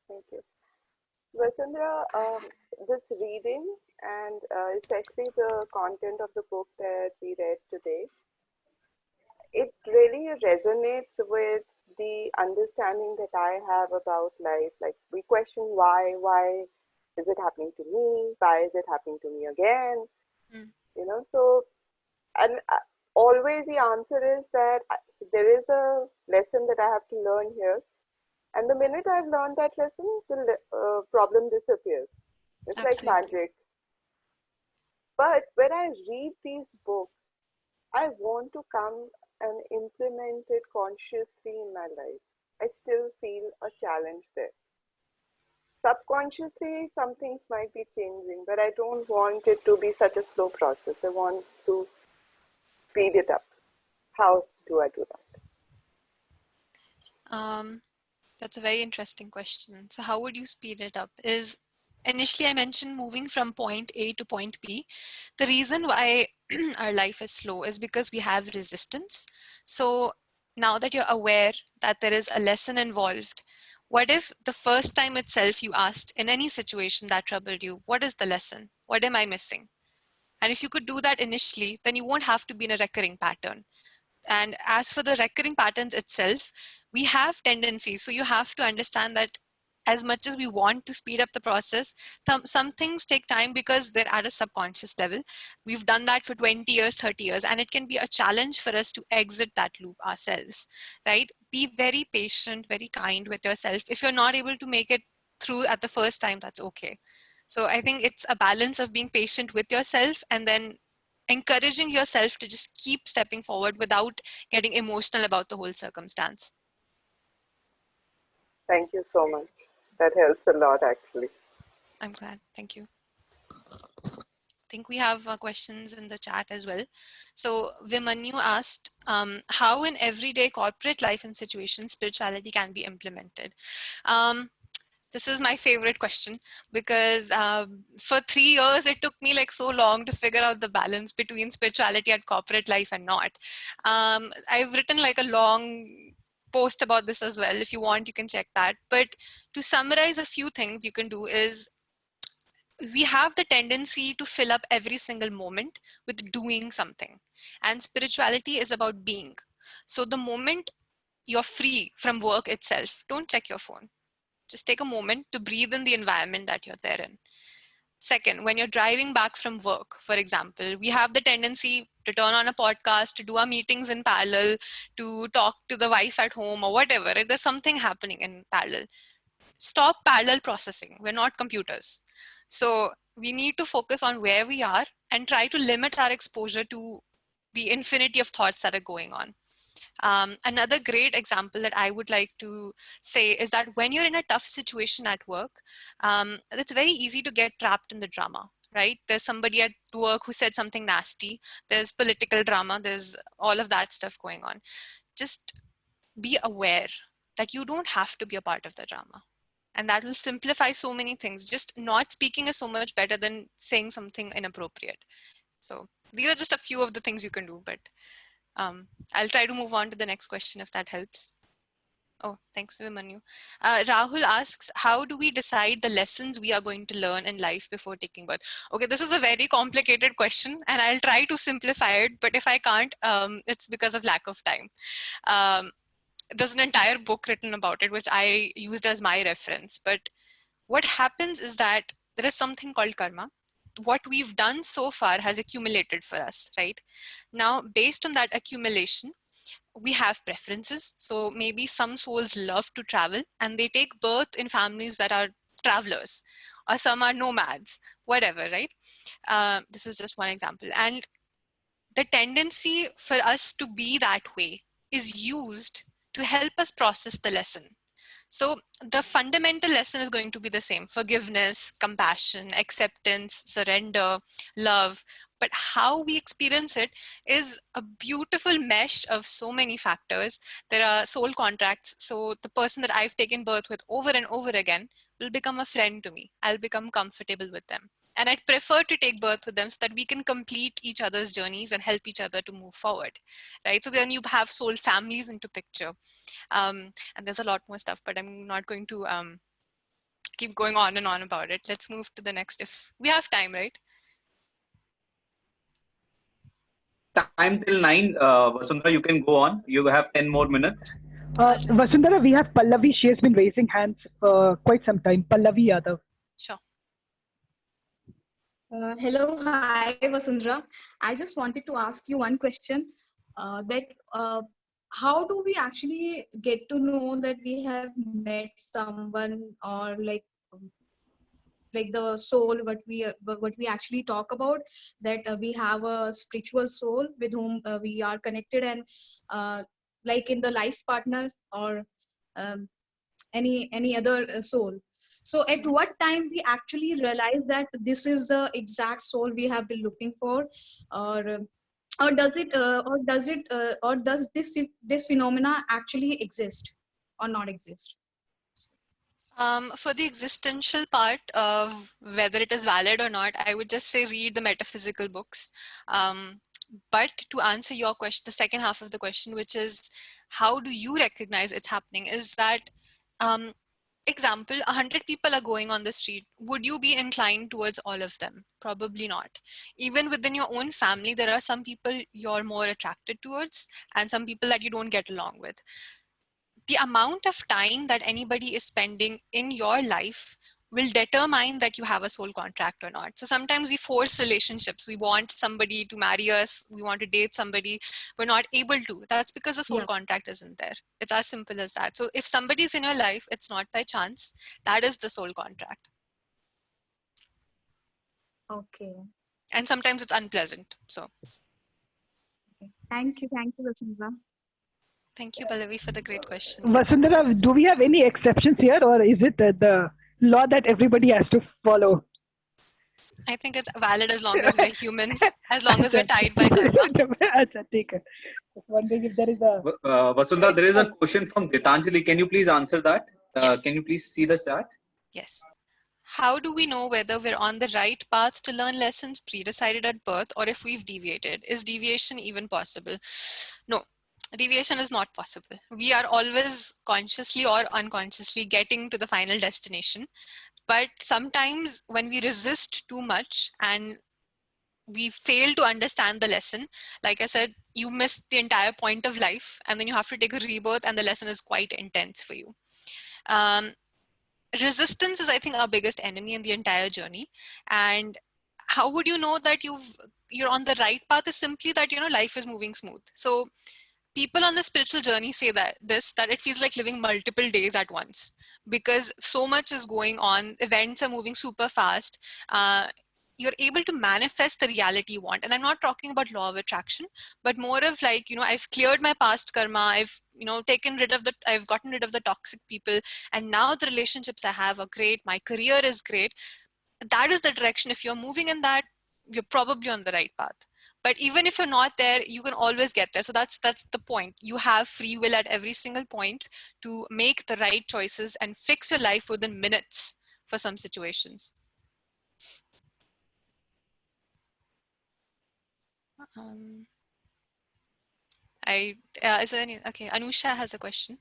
Thank you. Vasundhara, this reading and especially the content of the book that we read today, it really resonates with the understanding that I have about life. Like, we question why is it happening to me? Why is it happening to me again? You know, so, and always the answer is that there is a lesson that I have to learn here. And the minute I've learned that lesson, the problem disappears. It's like magic. But when I read these books, I want to come and implement it consciously in my life. I still feel a challenge there. Subconsciously, some things might be changing, but I don't want it to be such a slow process. I want to speed it up? How do I do that? That's a very interesting question. So how would you speed it up? Is initially I mentioned moving from point A to point B. The reason why our life is slow is because we have resistance. So now that you're aware that there is a lesson involved, what if the first time itself you asked in any situation that troubled you, what is the lesson? What am I missing? And if you could do that initially, then you won't have to be in a recurring pattern. And as for the recurring patterns itself, we have tendencies. So you have to understand that as much as we want to speed up the process, some things take time because they're at a subconscious level. We've done that for 20 years, 30 years, and it can be a challenge for us to exit that loop ourselves, right? Be very patient, very kind with yourself. If you're not able to make it through at the first time, that's okay. So I think it's a balance of being patient with yourself and then encouraging yourself to just keep stepping forward without getting emotional about the whole circumstance. Thank you so much. That helps a lot, actually. I'm glad. Thank you. I think we have questions in the chat as well. So Vimanyu asked, how in everyday corporate life and situations spirituality can be implemented? This is my favorite question because for 3 years, it took me like so long to figure out the balance between spirituality and corporate life and not. I've written like a long post about this as well. If you want, you can check that. But to summarize a few things you can do is we have the tendency to fill up every single moment with doing something. And spirituality is about being. So the moment you're free from work itself, don't check your phone. Just take a moment to breathe in the environment that you're there in. Second, when you're driving back from work, for example, we have the tendency to turn on a podcast, to do our meetings in parallel, to talk to the wife at home or whatever. There's something happening in parallel. Stop parallel processing. We're not computers. So we need to focus on where we are and try to limit our exposure to the infinity of thoughts that are going on. Another great example that I would like to say is that when you're in a tough situation at work, it's very easy to get trapped in the drama, right? There's somebody at work who said something nasty. There's political drama. There's all of that stuff going on. Just be aware that you don't have to be a part of the drama. And that will simplify so many things. Just not speaking is so much better than saying something inappropriate. So these are just a few of the things you can do, but I'll try to move on to the next question if that helps. Oh, thanks, Vimanyu. Rahul asks, how do we decide the lessons we are going to learn in life before taking birth? Okay, this is a very complicated question and I'll try to simplify it, but if I can't, it's because of lack of time. There's an entire book written about it, which I used as my reference. But what happens is that there is something called karma. What we've done so far has accumulated for us, right? Now, based on that accumulation, we have preferences. So maybe some souls love to travel and they take birth in families that are travelers, or some are nomads, whatever, right? This is just one example. And the tendency for us to be that way is used to help us process the lesson. So the fundamental lesson is going to be the same: forgiveness, compassion, acceptance, surrender, love. But how we experience it is a beautiful mesh of so many factors. There are soul contracts. So the person that I've taken birth with over and over again will become a friend to me. I'll become comfortable with them. And I'd prefer to take birth with them so that we can complete each other's journeys and help each other to move forward, right? So then you have soul families into picture. And there's a lot more stuff, but I'm not going to keep going on and on about it. Let's move to the next if we have time, right? Time till 9. Vasundhara, you can go on. You have 10 more minutes. Vasundhara, we have Pallavi. She has been raising hands for quite some time. Pallavi Yadav. Sure. Hello, hi Vasundhara. I just wanted to ask you one question. How do we actually get to know that we have met someone, or like the soul, what we actually talk about, that we have a spiritual soul with whom we are connected, and like in the life partner or any other soul. So at what time we actually realize that this is the exact soul we have been looking for, or or does this phenomena actually exist or not exist? For the existential part of whether it is valid or not, I would just say read the metaphysical books. But to answer your question, the second half of the question, which is how do you recognize it's happening, is that example, 100 people are going on the street. Would you be inclined towards all of them? Probably not. Even within your own family, there are some people you're more attracted towards and some people that you don't get along with. The amount of time that anybody is spending in your life will determine that you have a soul contract or not. So sometimes we force relationships. We want somebody to marry us. We want to date somebody. We're not able to. That's because the soul contract isn't there. It's as simple as that. So if somebody's in your life, it's not by chance. That is the soul contract. Okay. And sometimes it's unpleasant. So Thank you, Vasundhara. Thank you, Pallavi, for the great question. Vasundhara, do we have any exceptions here, or is it the law that everybody has to follow? I think it's valid as long as we're humans, as long as we're tied by karma. Just wondering if there is a... Vasundhara, there is a question from Gitanjali. Can you please answer that? Yes. Can you please see the chat? Yes. How do we know whether we're on the right path to learn lessons pre-decided at birth or if we've deviated? Is deviation even possible? No. Deviation is not possible. We are always consciously or unconsciously getting to the final destination. But sometimes when we resist too much and we fail to understand the lesson, like I said, you miss the entire point of life and then you have to take a rebirth and the lesson is quite intense for you. Resistance is, I think, our biggest enemy in the entire journey. And how would you know that you're on the right path is simply that, life is moving smooth. So people on the spiritual journey say that it feels like living multiple days at once because so much is going on. Events are moving super fast. You're able to manifest the reality you want. And I'm not talking about law of attraction, but more of like, I've cleared my past karma. I've, I've gotten rid of the toxic people. And now the relationships I have are great. My career is great. That is the direction. If you're moving in that, you're probably on the right path. But even if you're not there, you can always get there. So that's the point. You have free will at every single point to make the right choices and fix your life within minutes for some situations. Is there any? Okay, Anusha has a question.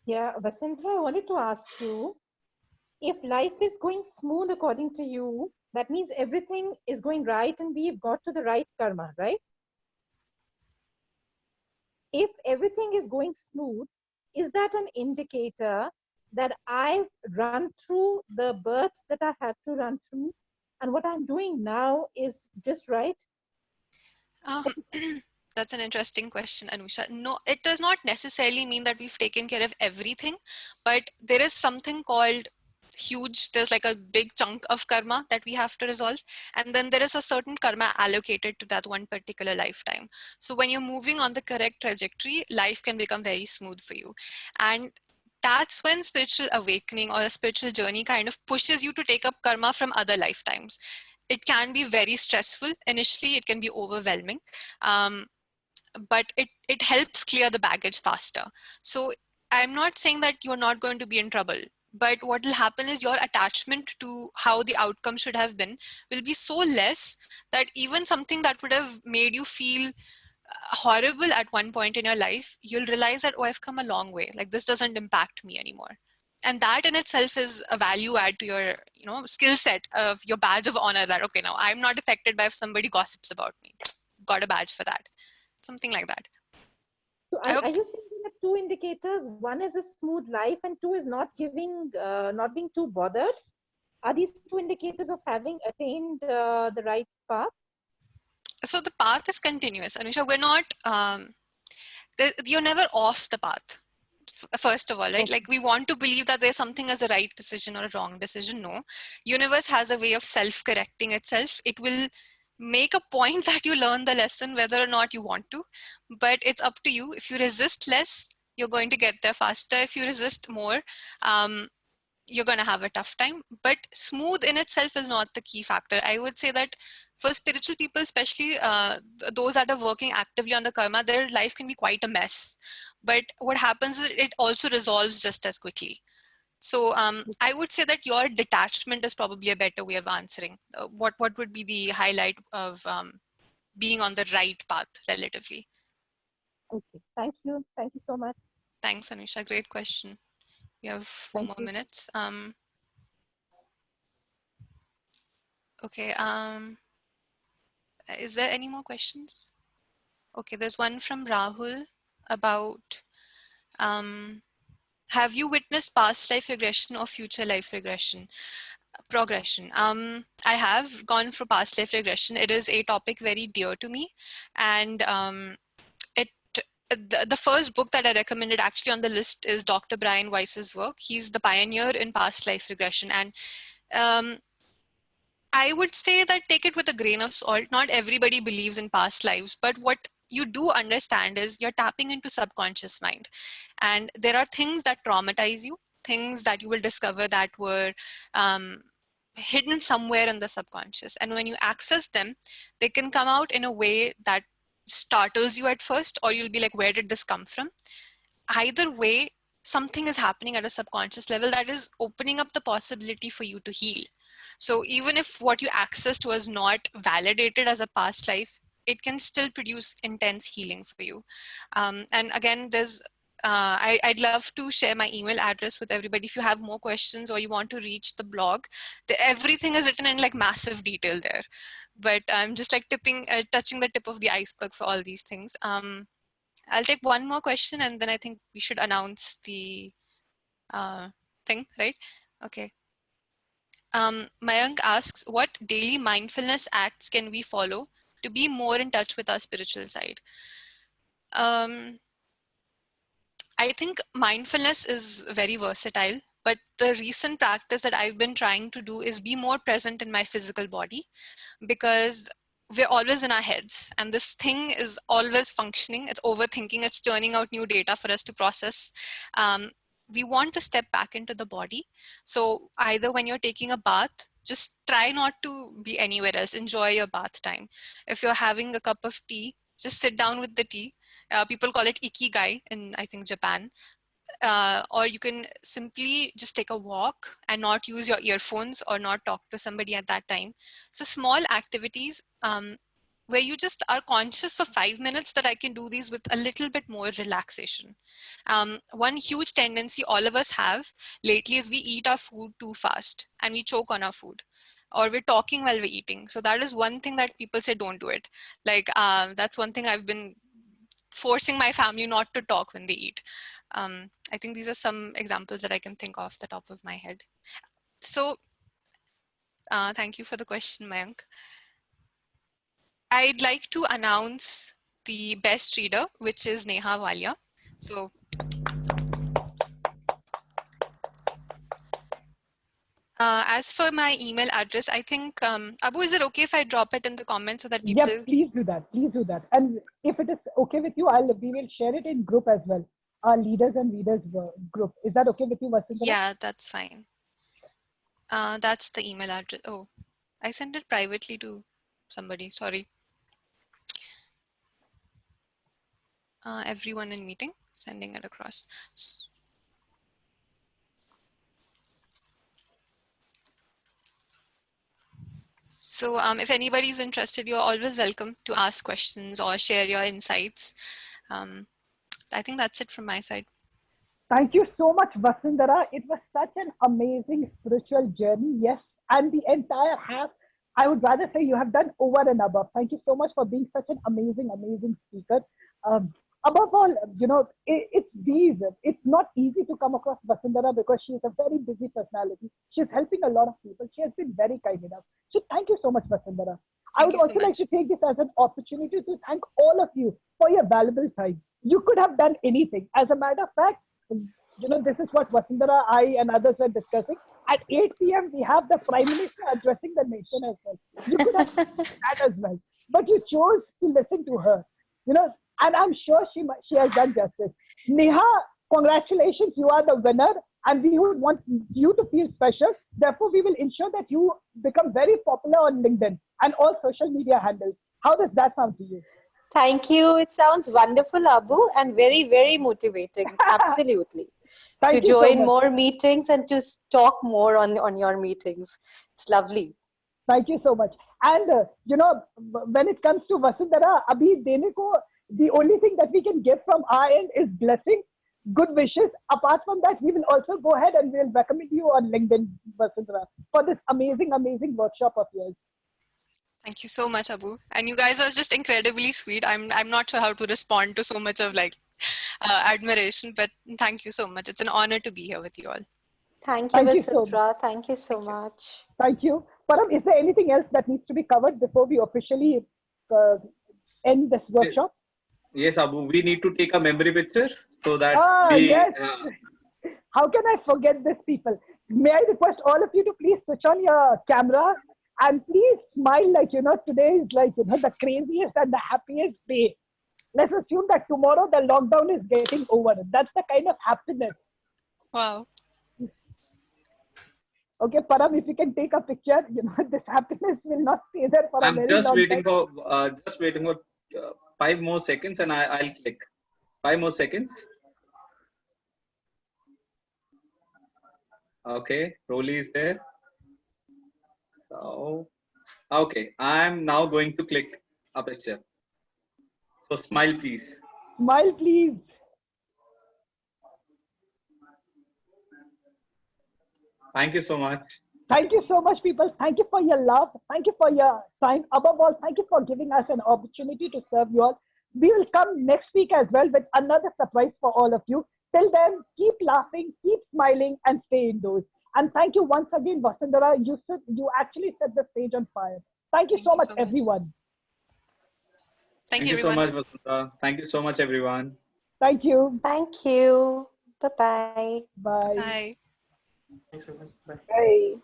Yeah, Vasundhara, I wanted to ask you, if life is going smooth according to you, that means everything is going right and we've got to the right karma, right? If everything is going smooth, is that an indicator that I've run through the births that I had to run through and what I'm doing now is just right? That's an interesting question, Anusha. No, it does not necessarily mean that we've taken care of everything, but there is something called there's like a big chunk of karma that we have to resolve. And then there is a certain karma allocated to that one particular lifetime. So when you're moving on the correct trajectory, life can become very smooth for you. And that's when spiritual awakening or a spiritual journey kind of pushes you to take up karma from other lifetimes. It can be very stressful. Initially, it can be overwhelming. But it helps clear the baggage faster. So I'm not saying that you're not going to be in trouble. But what will happen is your attachment to how the outcome should have been will be so less that even something that would have made you feel horrible at one point in your life, you'll realize that, oh, I've come a long way. Like this doesn't impact me anymore. And that in itself is a value add to your, skill set of your badge of honor that, okay, now I'm not affected by if somebody gossips about me. Got a badge for that. Something like that. So are you saying that two indicators, one is a smooth life and two is not being too bothered? Are these two indicators of having attained the right path? So the path is continuous, Anusha. We're not, you're never off the path. First of all, right? Okay. Like we want to believe that there's something as a right decision or a wrong decision. No, universe has a way of self-correcting itself. It will make a point that you learn the lesson whether or not you want to, but it's up to you. If you resist less, you're going to get there faster. If you resist more, you're going to have a tough time. But smooth in itself is not the key factor. I would say that for spiritual people, especially those that are working actively on the karma, their life can be quite a mess. But what happens is it also resolves just as quickly. So I would say that your detachment is probably a better way of answering. What would be the highlight of being on the right path relatively? Okay, thank you. Thank you so much. Thanks, Anisha. Great question. We have 4 more minutes. Okay. Is there any more questions? Okay, there's one from Rahul about have you witnessed past life regression or future life regression? Progression. I have gone for past life regression. It is a topic very dear to me, and the first book that I recommended actually on the list is Dr. Brian Weiss's work. He's the pioneer in past life regression, and I would say that take it with a grain of salt. Not everybody believes in past lives, but what you do understand is you're tapping into subconscious mind, and there are things that traumatize you, things that you will discover that were hidden somewhere in the subconscious, and when you access them, they can come out in a way that startles you at first, or you'll be like, where did this come from? Either way, something is happening at a subconscious level that is opening up the possibility for you to heal. So even if what you accessed was not validated as a past life, it can still produce intense healing for you. And again, there's I'd love to share my email address with everybody. If you have more questions or you want to reach the blog, everything is written in like massive detail there. But I'm just like touching the tip of the iceberg for all these things. I'll take one more question and then I think we should announce the thing, right? Okay. Mayank asks, what daily mindfulness acts can we follow to be more in touch with our spiritual side? I think mindfulness is very versatile, but the recent practice that I've been trying to do is be more present in my physical body, because we're always in our heads and this thing is always functioning. It's overthinking, it's churning out new data for us to process. We want to step back into the body. So either when you're taking a bath, just try not to be anywhere else. Enjoy your bath time. If you're having a cup of tea, just sit down with the tea. People call it ikigai in, I think, Japan. Or you can simply just take a walk and not use your earphones or not talk to somebody at that time. So small activities where you just are conscious for 5 minutes that I can do these with a little bit more relaxation. One huge tendency all of us have lately is we eat our food too fast and we choke on our food, or we're talking while we're eating. So that is one thing that people say, don't do it. Like that's one thing I've been forcing my family not to talk when they eat. I think these are some examples that I can think off the top of my head. So thank you for the question, Mayank. I'd like to announce the best reader, which is Neha Walia. So as for my email address, I think, Abu, is it okay if I drop it in the comments so that people... Yep, please do that. Please do that. And if it is okay with you, we will share it in group as well. Our leaders and readers group. Is that okay with you, Vasundhara? Yeah, that's fine. That's the email address. Oh, I sent it privately to somebody. Sorry. Everyone in meeting, sending it across. So if anybody's interested, you're always welcome to ask questions or share your insights. I think that's it from my side. Thank you so much, Vasundhara. It was such an amazing spiritual journey. Yes, and the entire half, I would rather say you have done over and above. Thank you so much for being such an amazing, amazing speaker. Above all, it's not easy to come across Vasundhara because she is a very busy personality. She's helping a lot of people. She has been very kind enough. So thank you so much, Vasundhara. I would also like to take this as an opportunity to thank all of you for your valuable time. You could have done anything. As a matter of fact, this is what Vasundhara, I and others were discussing. At 8 p.m., we have the Prime Minister addressing the nation as well. You could have done that as well. But you chose to listen to her. And I'm sure she has done justice. Neha, congratulations, you are the winner. and we would want you to feel special. Therefore, we will ensure that you become very popular on LinkedIn and all social media handles. How does that sound to you? Thank you. It sounds wonderful, Abu, and very, very motivating. Absolutely. Thank To you so join much. more meetings and to talk more on your meetings. It's lovely. Thank you so much. And when it comes to Vasundhara, abhi dene ko, the only thing that we can give from our end is blessings, good wishes. Apart from that, we will also go ahead and we'll recommend you on LinkedIn, Vasundhara, for this amazing, amazing workshop of yours. Thank you so much, Abu. And you guys are just incredibly sweet. I'm not sure how to respond to so much of admiration, but thank you so much. It's an honor to be here with you all. Thank you, Thank you so Vasundhara. Thank you so much. Thank you. Param, is there anything else that needs to be covered before we officially end this workshop? Yes, Abu, we need to take a memory picture so that Yes. How can I forget this, people? May I request all of you to please switch on your camera and please smile today is the craziest and the happiest day. Let's assume that tomorrow the lockdown is getting over. That's the kind of happiness. Wow. Okay, Param, if you can take a picture, this happiness will not stay there for a very just long waiting time. for 5 more seconds and I'll click. 5 more seconds. Okay, Rolly is there. So, okay, I'm now going to click a picture. So smile, please. Smile, please. Thank you so much. Thank you so much, people. Thank you for your love. Thank you for your time. Above all, thank you for giving us an opportunity to serve you all. We will come next week as well with another surprise for all of you. Till then, keep laughing, keep smiling, and stay indoors. And thank you once again, Vasundhara. You actually set the stage on fire. Thank you so much, everyone. Thank you you, so much, everyone. Vasudha. Thank you so much, everyone. Thank you. Thank you. Bye-bye. Bye. Bye. Thanks so much. Bye. Bye.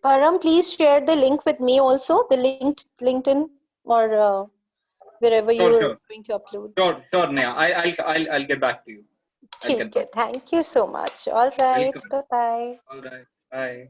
Param, please share the link with me also, the LinkedIn or wherever you Sure, are sure. going to upload. Sure, Neha. I'll get back to you. I'll get ठीक है. back. Thank you so much. All right. Welcome. Bye-bye. All right. Bye.